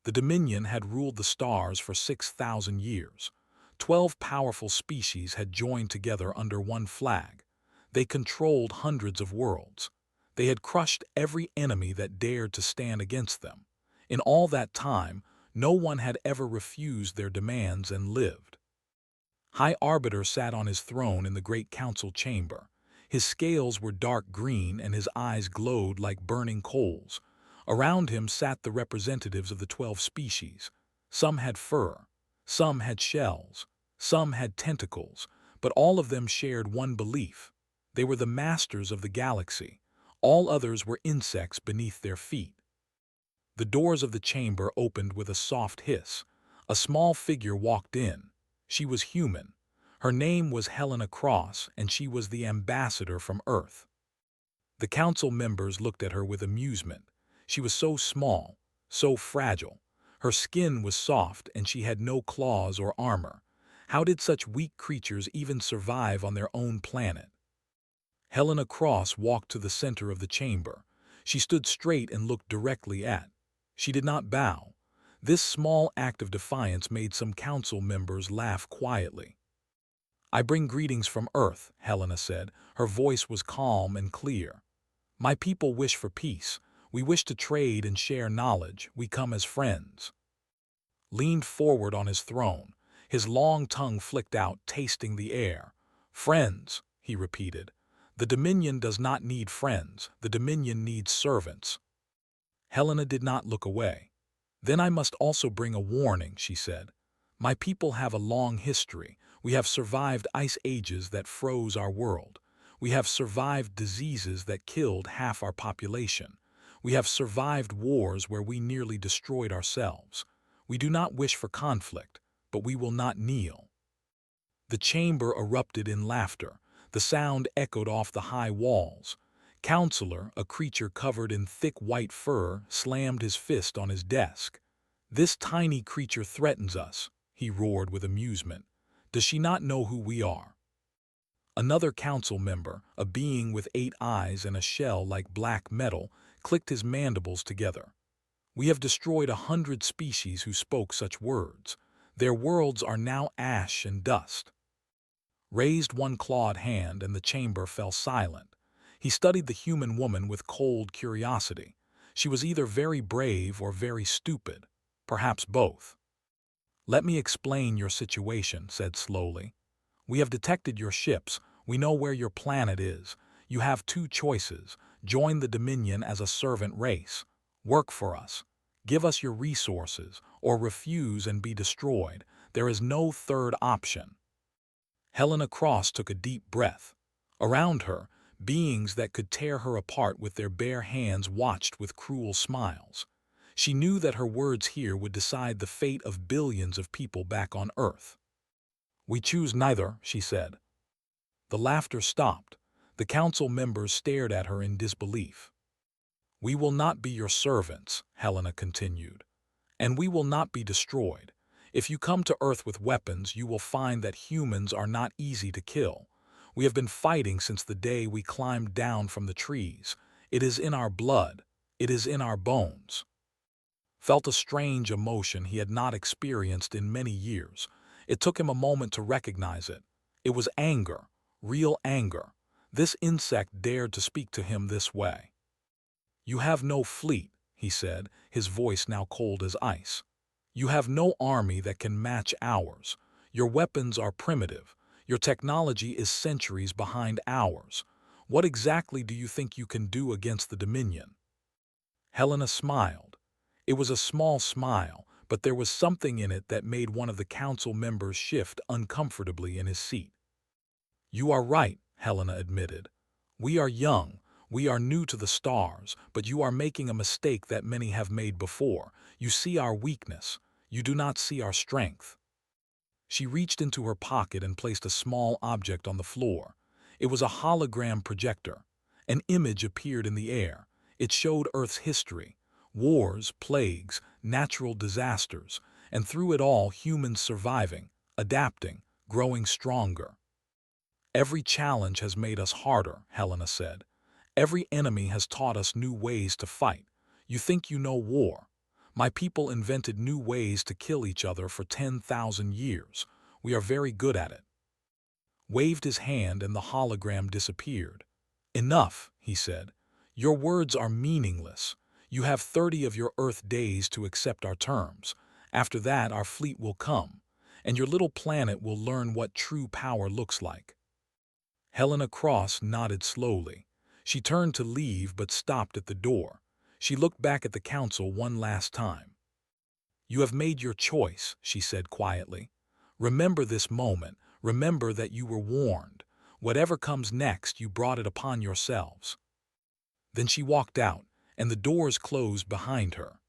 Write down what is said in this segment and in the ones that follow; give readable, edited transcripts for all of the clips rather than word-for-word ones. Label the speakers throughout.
Speaker 1: The Dominion had ruled the stars for 6,000 years. 12 powerful species had joined together under one flag. They controlled hundreds of worlds. They had crushed every enemy that dared to stand against them. In all that time, no one had ever refused their demands and lived. High Arbiter sat on his throne in the great council chamber. His scales were dark green and his eyes glowed like burning coals. Around him sat the representatives of the 12 species. Some had fur, some had shells, some had tentacles, but all of them shared one belief. They were the masters of the galaxy. All others were insects beneath their feet. The doors of the chamber opened with a soft hiss. A small figure walked in. She was human. Her name was Helena Cross, and she was the ambassador from Earth. The council members looked at her with amusement. She was so small, so fragile. Her skin was soft, and she had no claws or armor. How did such weak creatures even survive on their own planet? Helena Cross walked to the center of the chamber. She stood straight and looked directly at. She did not bow. This small act of defiance made some council members laugh quietly. "I bring greetings from Earth," Helena said. Her voice was calm and clear. "My people wish for peace. We wish to trade and share knowledge. We come as friends." Leaned forward on his throne. His long tongue flicked out, tasting the air. "Friends," he repeated. "The Dominion does not need friends. The Dominion needs servants." Helena did not look away. "Then I must also bring a warning," she said. "My people have a long history. We have survived ice ages that froze our world. We have survived diseases that killed half our population. We have survived wars where we nearly destroyed ourselves. We do not wish for conflict, but we will not kneel." The chamber erupted in laughter. The sound echoed off the high walls. Counselor, a creature covered in thick white fur, slammed his fist on his desk. "This tiny creature threatens us," he roared with amusement. "Does she not know who we are?" Another council member, a being with 8 eyes and a shell like black metal, clicked his mandibles together. "We have destroyed 100 species who spoke such words. Their worlds are now ash and dust." Raised one clawed hand and the chamber fell silent. He studied the human woman with cold curiosity. She was either very brave or very stupid, perhaps both. "Let me explain your situation," said slowly. "We have detected your ships. We know where your planet is. You have 2 choices. Join the Dominion as a servant race. Work for us. Give us your resources, or refuse and be destroyed. There is no third option." Helena Cross took a deep breath. Around her, beings that could tear her apart with their bare hands watched with cruel smiles. She knew that her words here would decide the fate of billions of people back on Earth. "We choose neither," she said. The laughter stopped. The council members stared at her in disbelief. "We will not be your servants," Helena continued. "And we will not be destroyed. If you come to Earth with weapons, you will find that humans are not easy to kill. We have been fighting since the day we climbed down from the trees. It is in our blood. It is in our bones." Felt a strange emotion he had not experienced in many years. It took him a moment to recognize it. It was anger, real anger. This insect dared to speak to him this way. "You have no fleet," he said, his voice now cold as ice. "You have no army that can match ours. Your weapons are primitive. Your technology is centuries behind ours. What exactly do you think you can do against the Dominion?" Helena smiled. It was a small smile, but there was something in it that made one of the council members shift uncomfortably in his seat. "You are right," Helena admitted. "We are young. We are new to the stars, but you are making a mistake that many have made before. You see our weakness. You do not see our strength." She reached into her pocket and placed a small object on the floor. It was a hologram projector. An image appeared in the air. It showed Earth's history: wars, plagues, natural disasters, and through it all humans surviving, adapting, growing stronger. "Every challenge has made us harder," Helena said. "Every enemy has taught us new ways to fight. You think you know war, My people invented new ways to kill each other for 10,000 years. We are very good at it." Waved his hand and the hologram disappeared. "Enough," he said. "Your words are meaningless. You have 30 of your Earth days to accept our terms. After that, our fleet will come, and your little planet will learn what true power looks like." Helena Cross nodded slowly. She turned to leave but stopped at the door. She looked back at the council one last time. "You have made your choice," she said quietly. "Remember this moment. Remember that you were warned. Whatever comes next, you brought it upon yourselves." Then she walked out, and the doors closed behind her.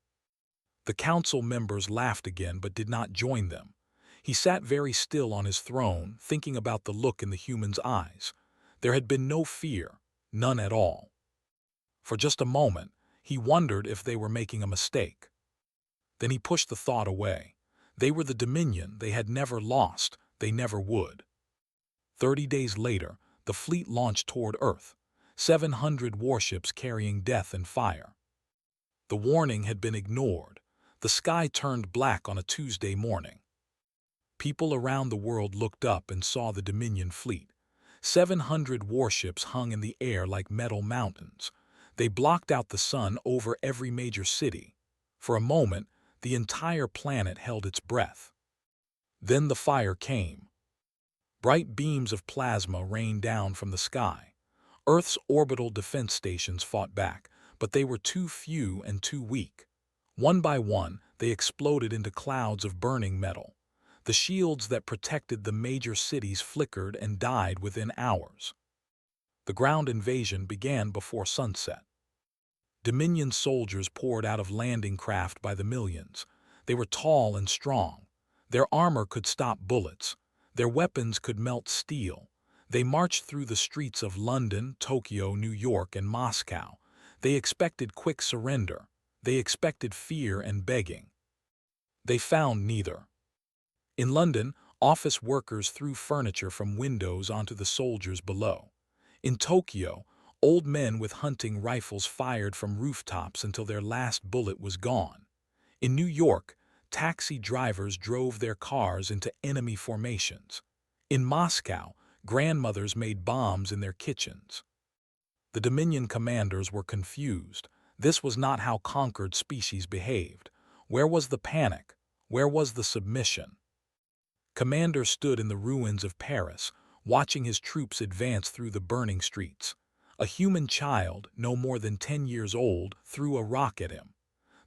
Speaker 1: The council members laughed again but did not join them. He sat very still on his throne, thinking about the look in the human's eyes. There had been no fear, none at all. For just a moment, he wondered if they were making a mistake. Then he pushed the thought away. They were the Dominion they had never lost, they never would. 30 days later, the fleet launched toward Earth, 700 warships carrying death and fire. The warning had been ignored. The sky turned black on a Tuesday morning. People around the world looked up and saw the Dominion fleet. 700 warships hung in the air like metal mountains. They blocked out the sun over every major city. For a moment, the entire planet held its breath. Then the fire came. Bright beams of plasma rained down from the sky. Earth's orbital defense stations fought back, but they were too few and too weak. One by one, they exploded into clouds of burning metal. The shields that protected the major cities flickered and died within hours. The ground invasion began before sunset. Dominion soldiers poured out of landing craft by the millions. They were tall and strong. Their armor could stop bullets. Their weapons could melt steel. They marched through the streets of London, Tokyo, New York, and Moscow. They expected quick surrender. They expected fear and begging. They found neither. In London, office workers threw furniture from windows onto the soldiers below. In Tokyo, old men with hunting rifles fired from rooftops until their last bullet was gone. In New York, taxi drivers drove their cars into enemy formations. In Moscow, grandmothers made bombs in their kitchens. The Dominion commanders were confused. This was not how conquered species behaved. Where was the panic? Where was the submission? Commander stood in the ruins of Paris, watching his troops advance through the burning streets. A human child, no more than 10 years old, threw a rock at him.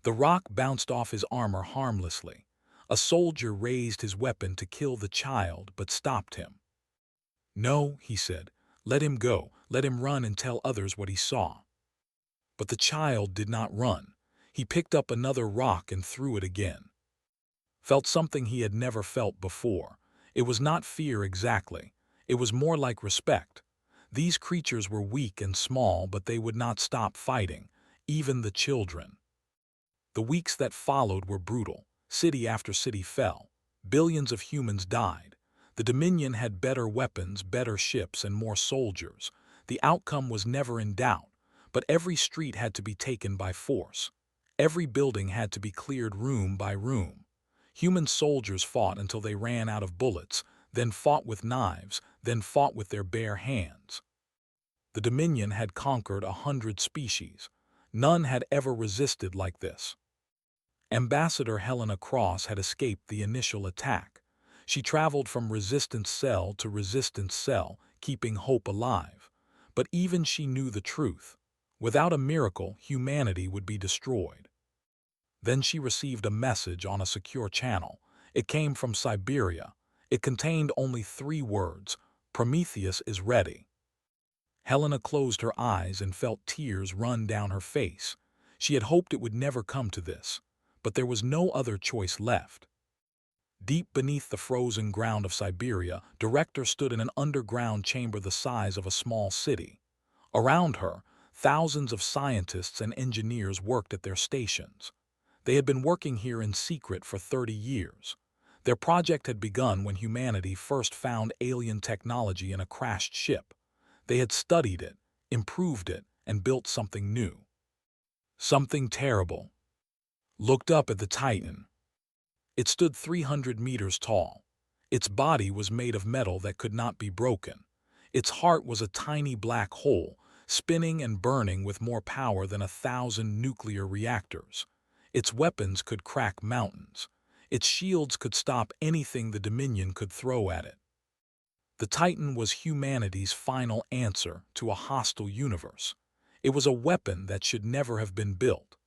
Speaker 1: The rock bounced off his armor harmlessly. A soldier raised his weapon to kill the child, but stopped him. "No," he said, "let him go. Let him run and tell others what he saw." But the child did not run. He picked up another rock and threw it again. Felt something he had never felt before. It was not fear exactly. It was more like respect. These creatures were weak and small, but they would not stop fighting, even the children. The weeks that followed were brutal. City after city fell. Billions of humans died. The Dominion had better weapons, better ships, and more soldiers. The outcome was never in doubt, but every street had to be taken by force. Every building had to be cleared room by room. Human soldiers fought until they ran out of bullets, then fought with knives, then fought with their bare hands. The Dominion had conquered 100 species. None had ever resisted like this. Ambassador Helena Cross had escaped the initial attack. She traveled from resistance cell to resistance cell, keeping hope alive. But even she knew the truth. Without a miracle, humanity would be destroyed. Then she received a message on a secure channel. It came from Siberia. It contained only 3 words: "Prometheus is ready." Helena closed her eyes and felt tears run down her face. She had hoped it would never come to this, but there was no other choice left. Deep beneath the frozen ground of Siberia, Director stood in an underground chamber the size of a small city. Around her, thousands of scientists and engineers worked at their stations. They had been working here in secret for 30 years. Their project had begun when humanity first found alien technology in a crashed ship. They had studied it, improved it, and built something new. Something terrible. looked up at the Titan. It stood 300 meters tall. Its body was made of metal that could not be broken. Its heart was a tiny black hole, spinning and burning with more power than 1,000 nuclear reactors. Its weapons could crack mountains. Its shields could stop anything the Dominion could throw at it. The Titan was humanity's final answer to a hostile universe. It was a weapon that should never have been built.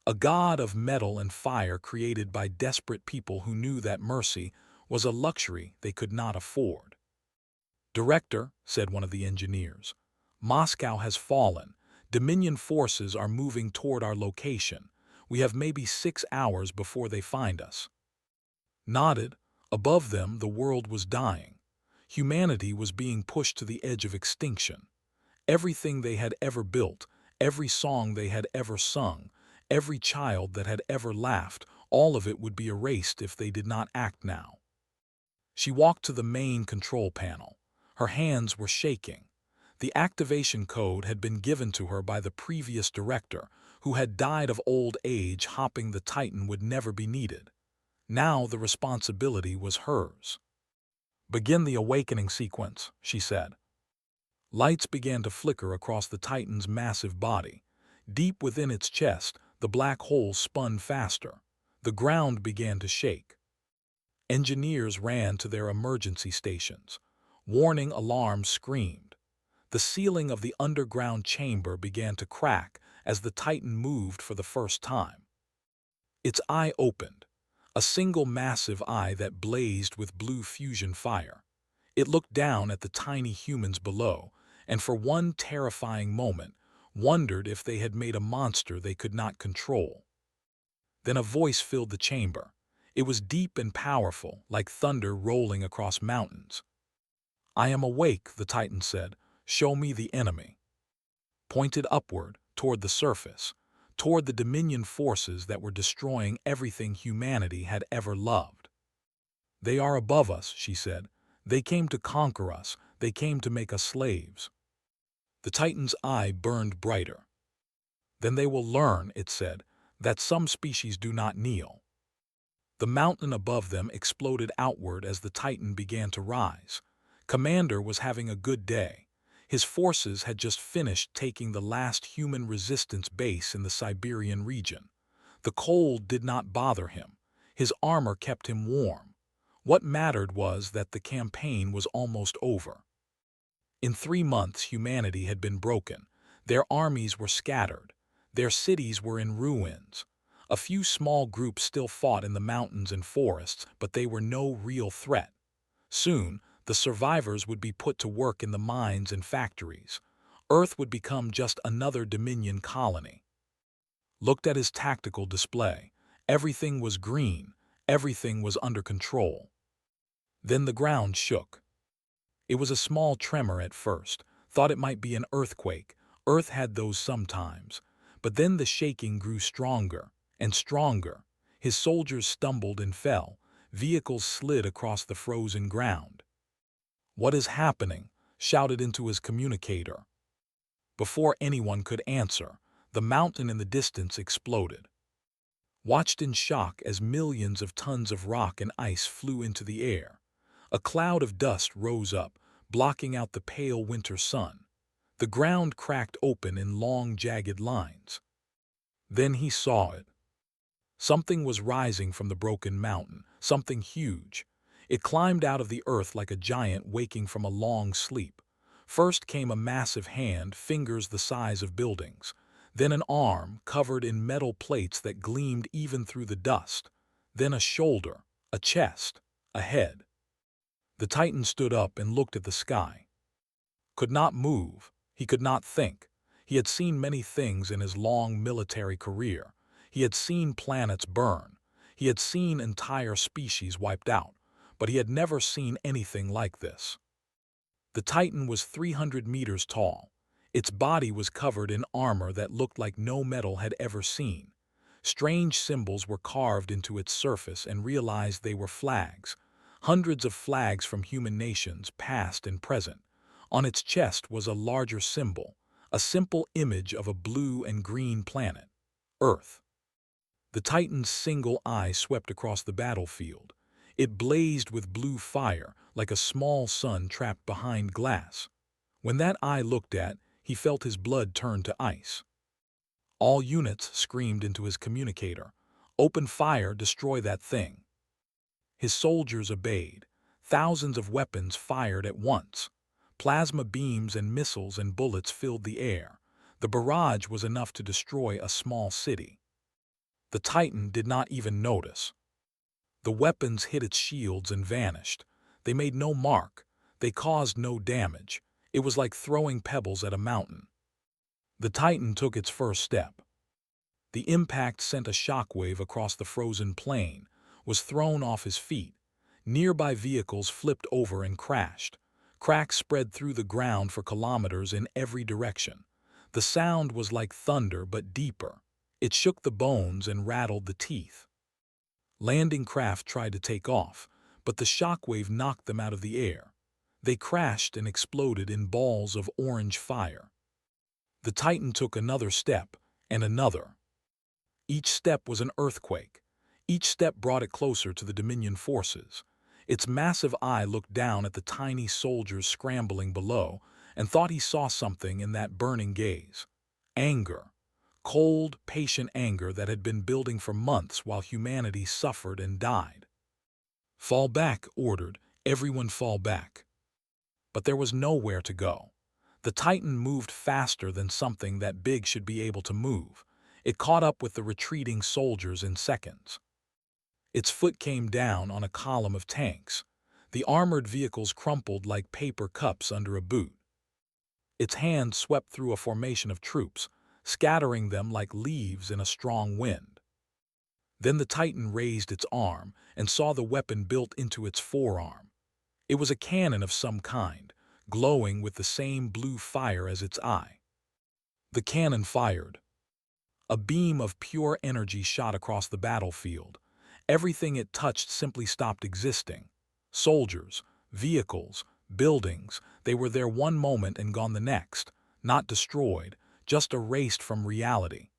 Speaker 1: A god of metal and fire created by desperate people who knew that mercy was a luxury they could not afford. "Director," said one of the engineers, "Moscow has fallen. Dominion forces are moving toward our location. We have maybe 6 hours before they find us." Nodded. Above them, the world was dying. Humanity was being pushed to the edge of extinction. Everything they had ever built, every song they had ever sung, every child that had ever laughed, all of it would be erased if they did not act now. She walked to the main control panel. Her hands were shaking. The activation code had been given to her by the previous director, who had died of old age, hoping the Titan would never be needed. Now the responsibility was hers. "Begin the awakening sequence," she said. Lights began to flicker across the Titan's massive body. Deep within its chest, the black hole spun faster. The ground began to shake. Engineers ran to their emergency stations. Warning alarms screamed. The ceiling of the underground chamber began to crack as the Titan moved for the first time. Its eye opened, a single massive eye that blazed with blue fusion fire. It looked down at the tiny humans below, and for one terrifying moment, wondered if they had made a monster they could not control. Then a voice filled the chamber. It was deep and powerful, like thunder rolling across mountains. "I am awake," the Titan said. "Show me the enemy." Pointed upward, toward the surface, toward the Dominion forces that were destroying everything humanity had ever loved. "They are above us," she said. "They came to conquer us. They came to make us slaves." The Titan's eye burned brighter. "Then they will learn," it said, "that some species do not kneel." The mountain above them exploded outward as the Titan began to rise. Commander was having a good day. His forces had just finished taking the last human resistance base in the Siberian region. The cold did not bother him. His armor kept him warm. What mattered was that the campaign was almost over. In 3 months, humanity had been broken. Their armies were scattered. Their cities were in ruins. A few small groups still fought in the mountains and forests, but they were no real threat. Soon, the survivors would be put to work in the mines and factories. Earth would become just another Dominion colony. Looked at his tactical display. Everything was green. Everything was under control. Then the ground shook. It was a small tremor at first. Thought it might be an earthquake. Earth had those sometimes. But then the shaking grew stronger and stronger. His soldiers stumbled and fell. Vehicles slid across the frozen ground. "What is happening?" shouted into his communicator. Before anyone could answer, the mountain in the distance exploded. Watched in shock as millions of tons of rock and ice flew into the air. A cloud of dust rose up, blocking out the pale winter sun. The ground cracked open in long, jagged lines. Then he saw it. Something was rising from the broken mountain, something huge. It climbed out of the earth like a giant waking from a long sleep. First came a massive hand, fingers the size of buildings. Then an arm, covered in metal plates that gleamed even through the dust. Then a shoulder, a chest, a head. The Titan stood up and looked at the sky. Could not move. He could not think. He had seen many things in his long military career. He had seen planets burn. He had seen entire species wiped out. But he had never seen anything like this. The Titan was 300 meters tall. Its body was covered in armor that looked like no metal had ever seen. Strange symbols were carved into its surface, and realized they were flags. Hundreds of flags from human nations, past and present. On its chest was a larger symbol, a simple image of a blue and green planet, Earth. The Titan's single eye swept across the battlefield. It blazed with blue fire, like a small sun trapped behind glass. When that eye looked at, he felt his blood turn to ice. All units screamed into his communicator. "Open fire, destroy that thing." His soldiers obeyed. Thousands of weapons fired at once. Plasma beams and missiles and bullets filled the air. The barrage was enough to destroy a small city. The Titan did not even notice. The weapons hit its shields and vanished. They made no mark. They caused no damage. It was like throwing pebbles at a mountain. The Titan took its first step. The impact sent a shockwave across the frozen plain, was thrown off his feet. Nearby vehicles flipped over and crashed. Cracks spread through the ground for kilometers in every direction. The sound was like thunder but deeper. It shook the bones and rattled the teeth. Landing craft tried to take off, but the shockwave knocked them out of the air. They crashed and exploded in balls of orange fire. The Titan took another step, and another. Each step was an earthquake. Each step brought it closer to the Dominion forces. Its massive eye looked down at the tiny soldiers scrambling below and thought he saw something in that burning gaze. Anger. Cold, patient anger that had been building for months while humanity suffered and died. "Fall back," ordered. "Everyone fall back." But there was nowhere to go. The Titan moved faster than something that big should be able to move. It caught up with the retreating soldiers in seconds. Its foot came down on a column of tanks. The armored vehicles crumpled like paper cups under a boot. Its hand swept through a formation of troops, scattering them like leaves in a strong wind. Then the Titan raised its arm and saw the weapon built into its forearm. It was a cannon of some kind, glowing with the same blue fire as its eye. The cannon fired. A beam of pure energy shot across the battlefield. Everything it touched simply stopped existing. Soldiers, vehicles, buildings, they were there one moment and gone the next, not destroyed, just erased from reality.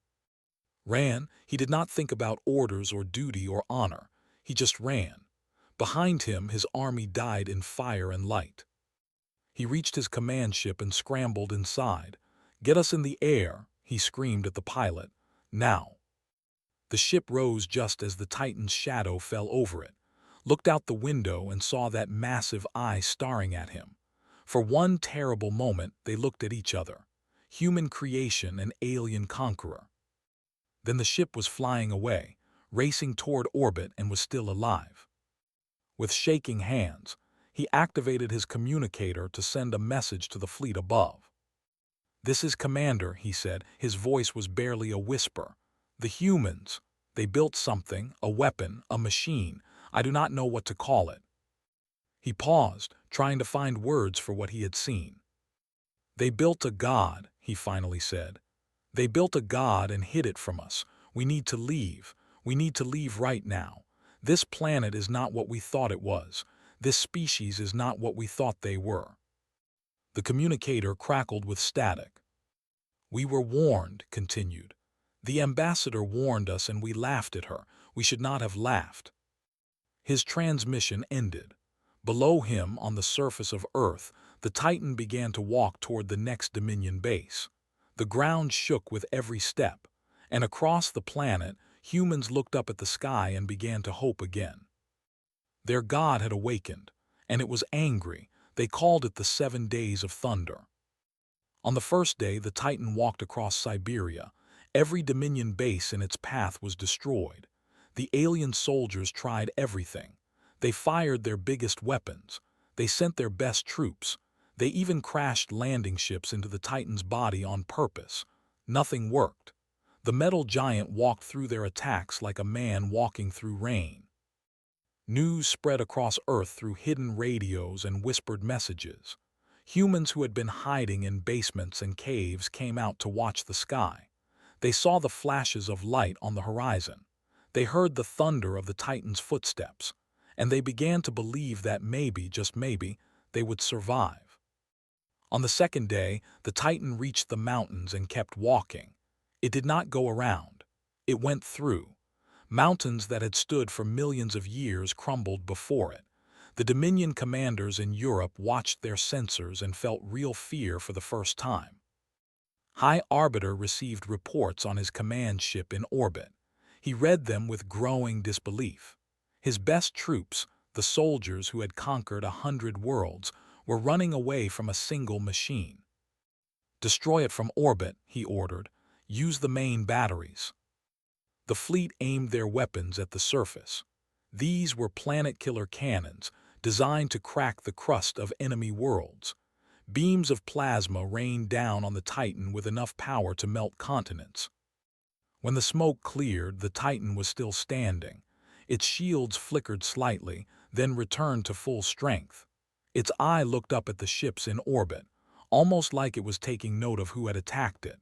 Speaker 1: Ran, he did not think about orders or duty or honor. He just ran. Behind him, his army died in fire and light. He reached his command ship and scrambled inside. "Get us in the air," he screamed at the pilot. "Now." The ship rose just as the Titan's shadow fell over it, looked out the window and saw that massive eye staring at him. For one terrible moment, they looked at each other. Human creation and alien conqueror. Then the ship was flying away, racing toward orbit and was still alive. With shaking hands, he activated his communicator to send a message to the fleet above. "This is Commander," he said. His voice was barely a whisper. "The humans, they built something, a weapon, a machine. I do not know what to call it." He paused, trying to find words for what he had seen. "They built a god," he finally said. "They built a god and hid it from us. We need to leave. We need to leave right now. This planet is not what we thought it was. This species is not what we thought they were." The communicator crackled with static. "We were warned," continued. "The ambassador warned us and we laughed at her. We should not have laughed." His transmission ended. Below him, on the surface of Earth, the Titan began to walk toward the next Dominion base. The ground shook with every step, and across the planet, humans looked up at the sky and began to hope again. Their god had awakened, and it was angry. They called it the 7 Days of Thunder. On the first day, the Titan walked across Siberia. Every Dominion base in its path was destroyed. The alien soldiers tried everything. They fired their biggest weapons. They sent their best troops. They even crashed landing ships into the Titan's body on purpose. Nothing worked. The metal giant walked through their attacks like a man walking through rain. News spread across Earth through hidden radios and whispered messages. Humans who had been hiding in basements and caves came out to watch the sky. They saw the flashes of light on the horizon. They heard the thunder of the Titan's footsteps, and they began to believe that maybe, just maybe, they would survive. On the second day, the Titan reached the mountains and kept walking. It did not go around. It went through. Mountains that had stood for millions of years crumbled before it. The Dominion commanders in Europe watched their sensors and felt real fear for the first time. High Arbiter received reports on his command ship in orbit. He read them with growing disbelief. His best troops, the soldiers who had conquered 100 worlds, were running away from a single machine. "Destroy it from orbit," he ordered. "Use the main batteries." The fleet aimed their weapons at the surface. These were planet-killer cannons, designed to crack the crust of enemy worlds. Beams of plasma rained down on the Titan with enough power to melt continents. When the smoke cleared, the Titan was still standing. Its shields flickered slightly, then returned to full strength. Its eye looked up at the ships in orbit, almost like it was taking note of who had attacked it.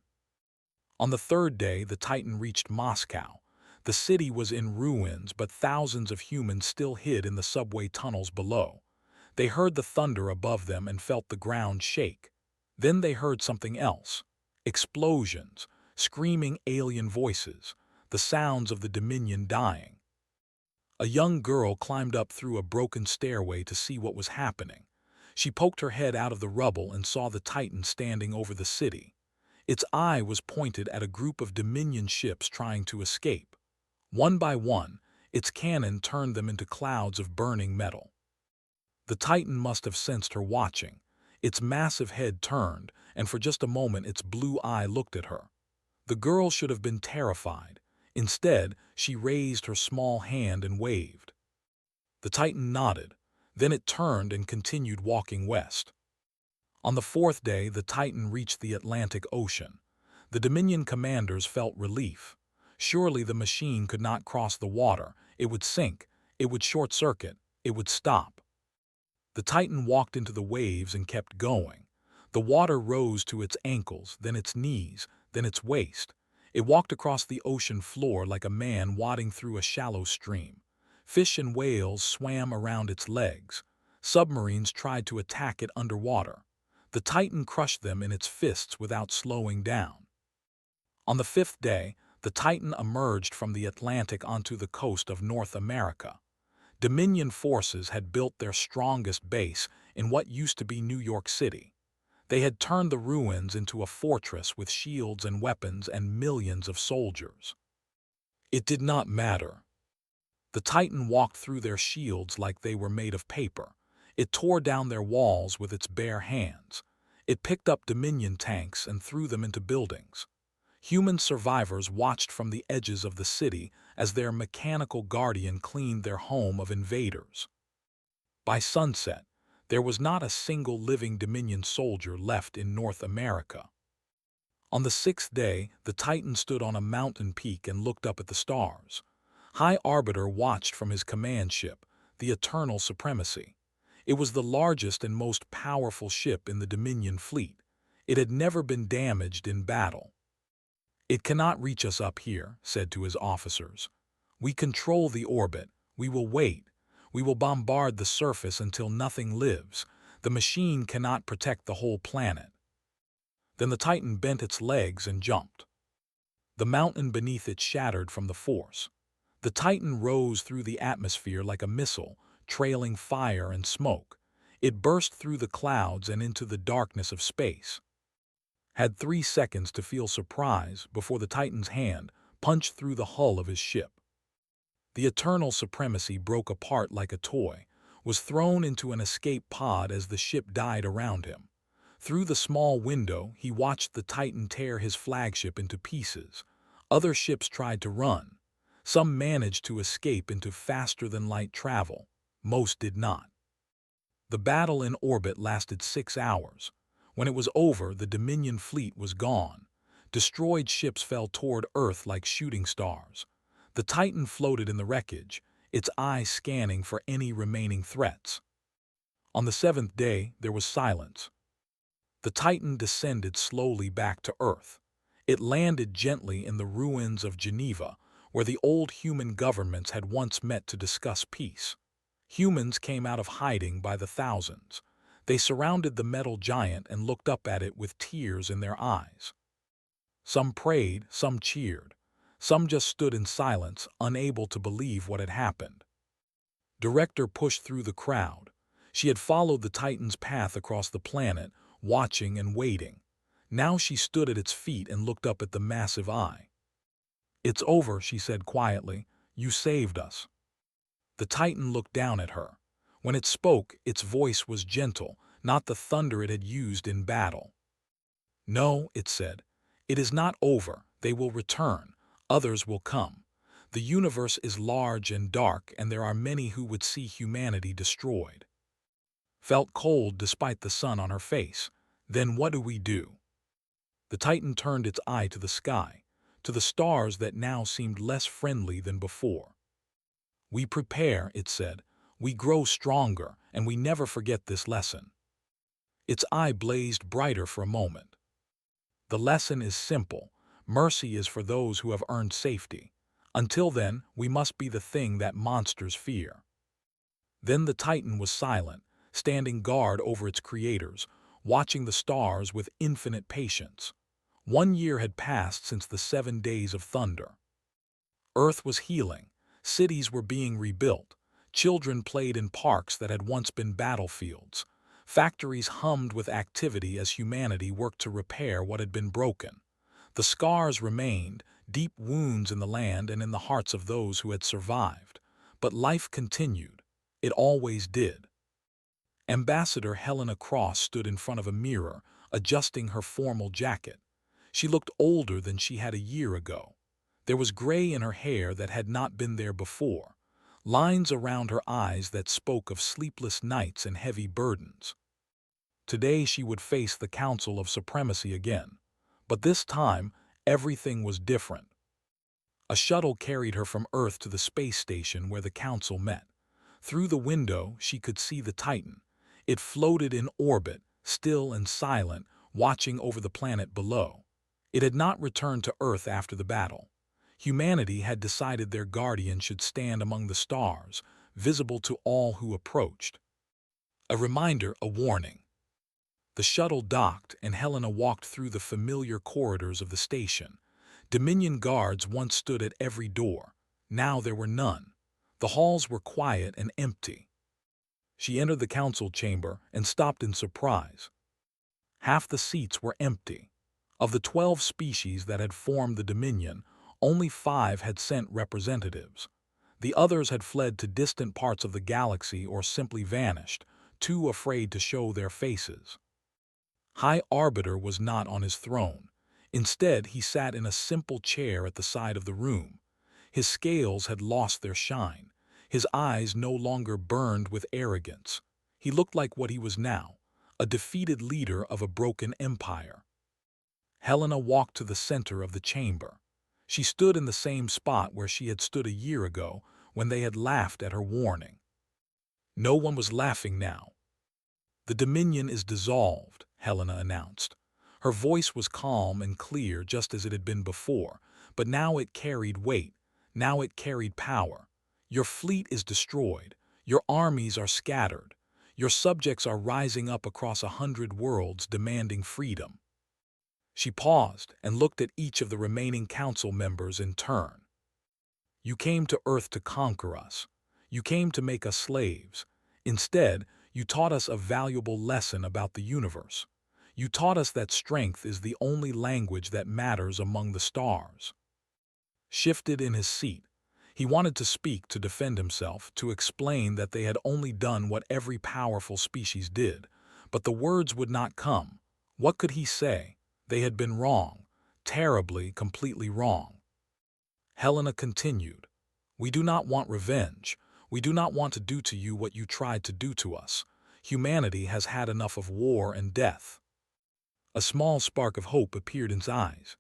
Speaker 1: On the third day, the Titan reached Moscow. The city was in ruins, but thousands of humans still hid in the subway tunnels below. They heard the thunder above them and felt the ground shake. Then they heard something else. Explosions, screaming alien voices, the sounds of the Dominion dying. A young girl climbed up through a broken stairway to see what was happening. She poked her head out of the rubble and saw the Titan standing over the city. Its eye was pointed at a group of Dominion ships trying to escape. One by one, its cannon turned them into clouds of burning metal. The Titan must have sensed her watching. Its massive head turned, and for just a moment its blue eye looked at her. The girl should have been terrified. Instead, she raised her small hand and waved. The Titan nodded. Then it turned and continued walking west. On the fourth day, the Titan reached the Atlantic Ocean. The Dominion commanders felt relief. Surely the machine could not cross the water. It would sink. It would short-circuit. It would stop. The Titan walked into the waves and kept going. The water rose to its ankles, then its knees, then its waist. It walked across the ocean floor like a man wading through a shallow stream. Fish and whales swam around its legs. Submarines tried to attack it underwater. The Titan crushed them in its fists without slowing down. On the fifth day, the Titan emerged from the Atlantic onto the coast of North America. Dominion forces had built their strongest base in what used to be New York City. They had turned the ruins into a fortress with shields and weapons and millions of soldiers. It did not matter. The Titan walked through their shields like they were made of paper. It tore down their walls with its bare hands. It picked up Dominion tanks and threw them into buildings. Human survivors watched from the edges of the city as their mechanical guardian cleaned their home of invaders. By sunset, there was not a single living Dominion soldier left in North America. On the sixth day, the Titan stood on a mountain peak and looked up at the stars. High Arbiter watched from his command ship, the Eternal Supremacy. It was the largest and most powerful ship in the Dominion fleet. It had never been damaged in battle. "It cannot reach us up here," said to his officers. "We control the orbit. We will wait. We will bombard the surface until nothing lives. The machine cannot protect the whole planet." Then the Titan bent its legs and jumped. The mountain beneath it shattered from the force. The Titan rose through the atmosphere like a missile, trailing fire and smoke. It burst through the clouds and into the darkness of space. Had 3 seconds to feel surprise before the Titan's hand punched through the hull of his ship. The Eternal Supremacy broke apart like a toy, was thrown into an escape pod as the ship died around him. Through the small window, he watched the Titan tear his flagship into pieces. Other ships tried to run. Some managed to escape into faster-than-light travel. Most did not. The battle in orbit lasted 6 hours. When it was over, the Dominion fleet was gone. Destroyed ships fell toward Earth like shooting stars. The Titan floated in the wreckage, its eyes scanning for any remaining threats. On the 7th day, there was silence. The Titan descended slowly back to Earth. It landed gently in the ruins of Geneva, where the old human governments had once met to discuss peace. Humans came out of hiding by the thousands. They surrounded the metal giant and looked up at it with tears in their eyes. Some prayed, some cheered. Some just stood in silence, unable to believe what had happened. Director pushed through the crowd. She had followed the Titan's path across the planet, watching and waiting. Now she stood at its feet and looked up at the massive eye. "It's over," she said quietly. "You saved us." The Titan looked down at her. When it spoke, its voice was gentle, not the thunder it had used in battle. "No," it said, "it is not over. They will return. Others will come. The universe is large and dark, and there are many who would see humanity destroyed." Felt cold despite the sun on her face. "Then what do we do?" The Titan turned its eye to the sky, to the stars that now seemed less friendly than before. "We prepare," it said. "We grow stronger, and we never forget this lesson." Its eye blazed brighter for a moment. "The lesson is simple. Mercy is for those who have earned safety. Until then, we must be the thing that monsters fear." Then the Titan was silent, standing guard over its creators, watching the stars with infinite patience. 1 year had passed since the 7 days of thunder. Earth was healing. Cities were being rebuilt. Children played in parks that had once been battlefields. Factories hummed with activity as humanity worked to repair what had been broken. The scars remained, deep wounds in the land and in the hearts of those who had survived. But life continued. It always did. Ambassador Helena Cross stood in front of a mirror, adjusting her formal jacket. She looked older than she had a year ago. There was gray in her hair that had not been there before, lines around her eyes that spoke of sleepless nights and heavy burdens. Today she would face the Council of Supremacy again. But this time, everything was different. A shuttle carried her from Earth to the space station where the Council met. Through the window, she could see the Titan. It floated in orbit, still and silent, watching over the planet below. It had not returned to Earth after the battle. Humanity had decided their guardian should stand among the stars, visible to all who approached. A reminder, a warning. The shuttle docked, and Helena walked through the familiar corridors of the station. Dominion guards once stood at every door. Now there were none. The halls were quiet and empty. She entered the council chamber and stopped in surprise. Half the seats were empty. Of the 12 species that had formed the Dominion, only 5 had sent representatives. The others had fled to distant parts of the galaxy or simply vanished, too afraid to show their faces. High Arbiter was not on his throne. Instead, he sat in a simple chair at the side of the room. His scales had lost their shine. His eyes no longer burned with arrogance. He looked like what he was now, a defeated leader of a broken empire. Helena walked to the center of the chamber. She stood in the same spot where she had stood a year ago when they had laughed at her warning. No one was laughing now. "The Dominion is dissolved," Helena announced. Her voice was calm and clear just as it had been before, but now it carried weight. Now it carried power. "Your fleet is destroyed. Your armies are scattered. Your subjects are rising up across 100 worlds demanding freedom." She paused and looked at each of the remaining council members in turn. "You came to Earth to conquer us. You came to make us slaves. Instead, you taught us a valuable lesson about the universe. You taught us that strength is the only language that matters among the stars." Shifted in his seat. He wanted to speak, to defend himself, to explain that they had only done what every powerful species did. But the words would not come. What could he say? They had been wrong. Terribly, completely wrong. Helena continued. "We do not want revenge. We do not want to do to you what you tried to do to us. Humanity has had enough of war and death." A small spark of hope appeared in his eyes.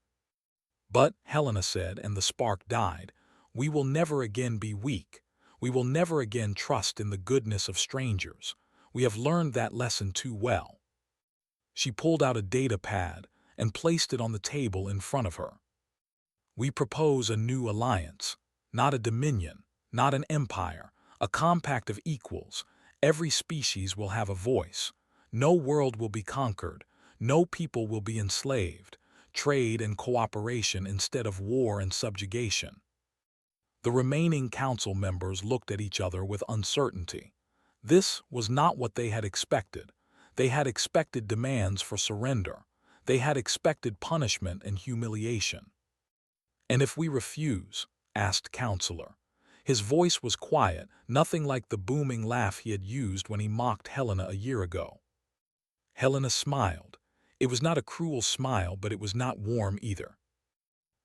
Speaker 1: "But," Helena said, and the spark died, "we will never again be weak. We will never again trust in the goodness of strangers. We have learned that lesson too well." She pulled out a data pad and placed it on the table in front of her. "We propose a new alliance, not a dominion, not an empire, a compact of equals. Every species will have a voice. No world will be conquered. No people will be enslaved. trade and cooperation instead of war and subjugation. The remaining council members looked at each other with uncertainty. This was not what they had expected. They had expected demands for surrender. They had expected punishment and humiliation. "And if we refuse?" asked Counselor. His voice was quiet, nothing like the booming laugh he had used when he mocked Helena a year ago. Helena smiled. It was not a cruel smile, but it was not warm either.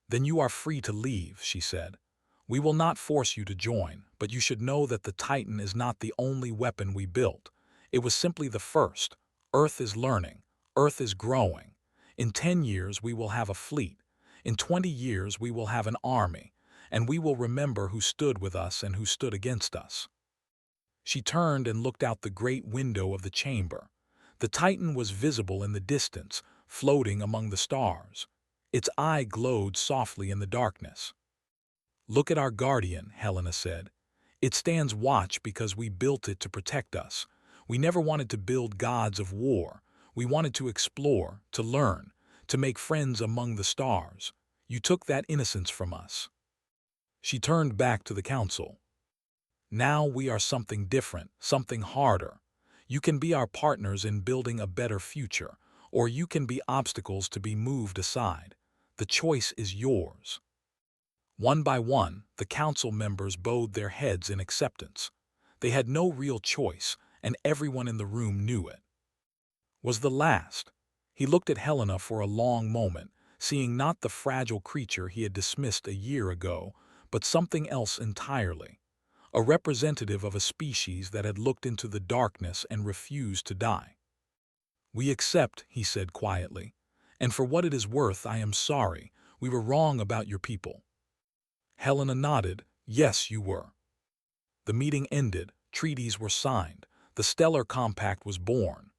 Speaker 1: "Then you are free to leave," she said. "We will not force you to join, but you should know that the Titan is not the only weapon we built. It was simply the first. Earth is learning. Earth is growing. In 10 years we will have a fleet. In 20 years we will have an army, and we will remember who stood with us and who stood against us." She turned and looked out the great window of the chamber. The Titan was visible in the distance, floating among the stars. Its eye glowed softly in the darkness. "Look at our guardian," Helena said. "It stands watch because we built it to protect us. We never wanted to build gods of war. We wanted to explore, to learn, to make friends among the stars. You took that innocence from us." She turned back to the council. "Now we are something different, something harder. You can be our partners in building a better future, or you can be obstacles to be moved aside. The choice is yours." One by one, the council members bowed their heads in acceptance. They had no real choice, and everyone in the room knew it. Was the last. He looked at Helena for a long moment, seeing not the fragile creature he had dismissed a year ago, but something else entirely. A representative of a species that had looked into the darkness and refused to die. "We accept," he said quietly, "and for what it is worth I am sorry. We were wrong about your people." Helena nodded. "Yes, you were." The meeting ended, treaties were signed, the Stellar Compact was born.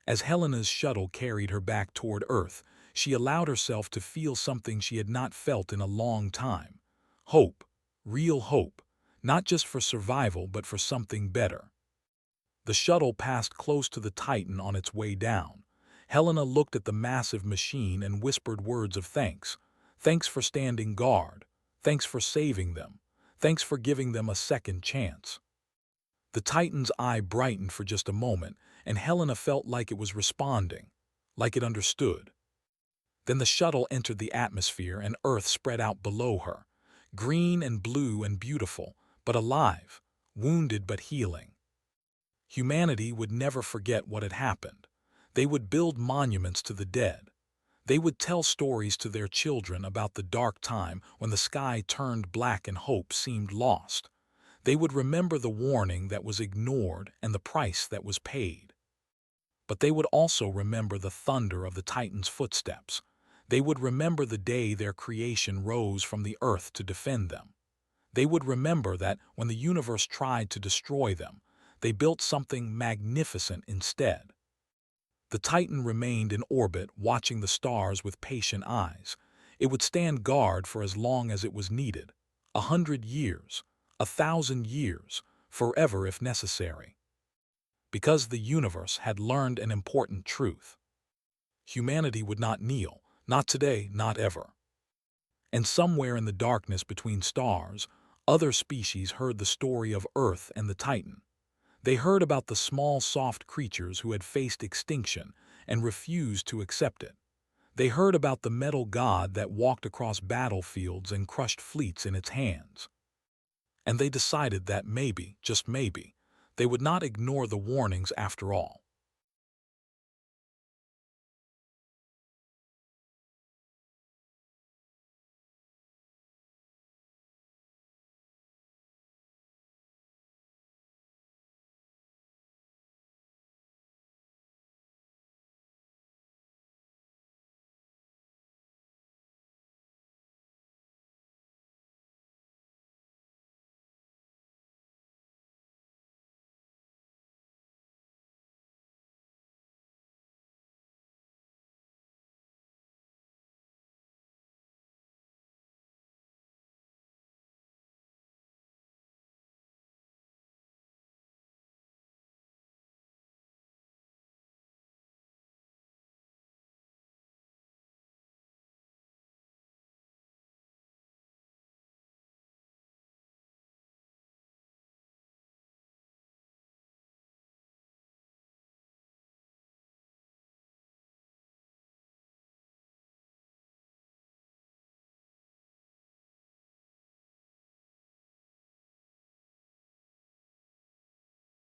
Speaker 1: As Helena's shuttle carried her back toward Earth, she allowed herself to feel something she had not felt in a long time. Hope, real hope, not just for survival but for something better. The shuttle passed close to the Titan on its way down. Helena looked at the massive machine and whispered words of thanks. "Thanks for standing guard. Thanks for saving them. Thanks for giving them a second chance." The Titan's eye brightened for just a moment, and Helena felt like it was responding, like it understood. Then the shuttle entered the atmosphere and Earth spread out below her, green and blue and beautiful, but alive, wounded but healing. Humanity would never forget what had happened. They would build monuments to the dead. They would tell stories to their children about the dark time when the sky turned black and hope seemed lost. They would remember the warning that was ignored and the price that was paid. But they would also remember the thunder of the Titan's footsteps. They would remember the day their creation rose from the earth to defend them. They would remember that when the universe tried to destroy them, they built something magnificent instead. The Titan remained in orbit, watching the stars with patient eyes. It would stand guard for as long as it was needed. 100 years, 1,000 years, forever if necessary. Because the universe had learned an important truth. Humanity would not kneel, not today, not ever. And somewhere in the darkness between stars, other species heard the story of Earth and the Titan. They heard about the small, soft creatures who had faced extinction and refused to accept it. They heard about the metal god that walked across battlefields and crushed fleets in its hands. And they decided that maybe, just maybe, they would not ignore the warnings after all.